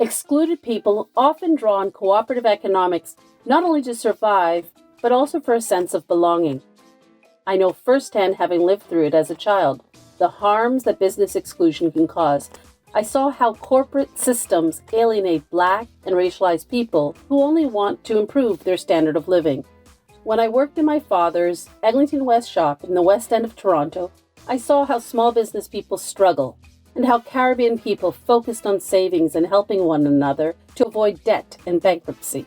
Excluded people often draw on cooperative economics not only to survive, but also for a sense of belonging. I know firsthand, having lived through it as a child, the harms that business exclusion can cause. I saw how corporate systems alienate Black and racialized people who only want to improve their standard of living. When I worked in my father's Eglinton West shop in the West End of Toronto, I saw how small business people struggle and how Caribbean people focused on savings and helping one another to avoid debt and bankruptcy.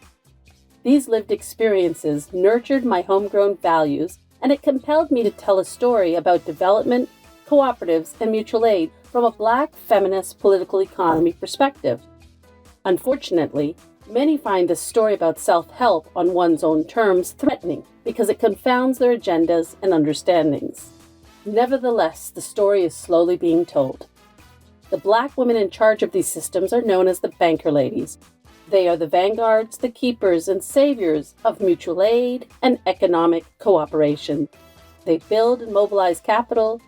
These lived experiences nurtured my homegrown values, and it compelled me to tell a story about development, cooperatives, and mutual aid from a Black feminist political economy perspective. Unfortunately, many find this story about self-help on one's own terms threatening because it confounds their agendas and understandings. Nevertheless, the story is slowly being told. The Black women in charge of these systems are known as the banker ladies. They are the vanguards, the keepers, and saviors of mutual aid and economic cooperation. They build and mobilize capital.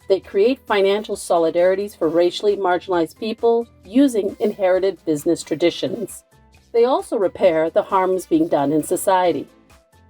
They create financial solidarities for racially marginalized people using inherited business traditions. They also repair the harms being done in society.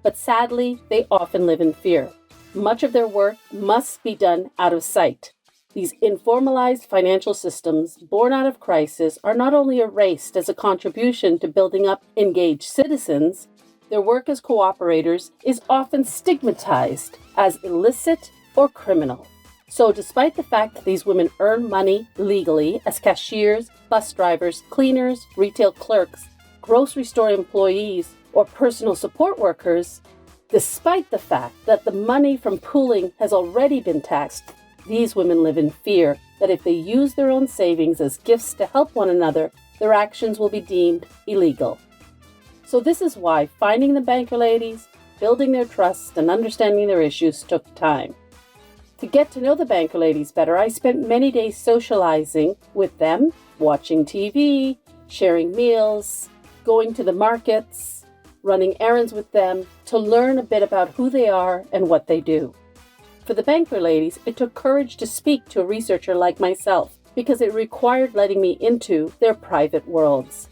But sadly, they often live in fear. Much of their work must be done out of sight. These informalized financial systems, born out of crisis, are not only erased as a contribution to building up engaged citizens, their work as cooperators is often stigmatized as illicit or criminal. So despite the fact that these women earn money legally as cashiers, bus drivers, cleaners, retail clerks, grocery store employees, or personal support workers, despite the fact that the money from pooling has already been taxed, these women live in fear that if they use their own savings as gifts to help one another, their actions will be deemed illegal. So this is why finding the banker ladies, building their trust, and understanding their issues took time. To get to know the banker ladies better, I spent many days socializing with them, watching TV, sharing meals, going to the markets, running errands with them to learn a bit about who they are and what they do. For the banker ladies, it took courage to speak to a researcher like myself because it required letting me into their private worlds.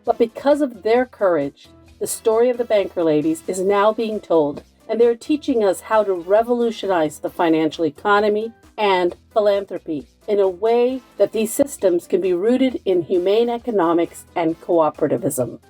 But because of their courage, the story of the banker ladies is now being told, and they're teaching us how to revolutionize the financial economy and philanthropy in a way that these systems can be rooted in humane economics and cooperativism.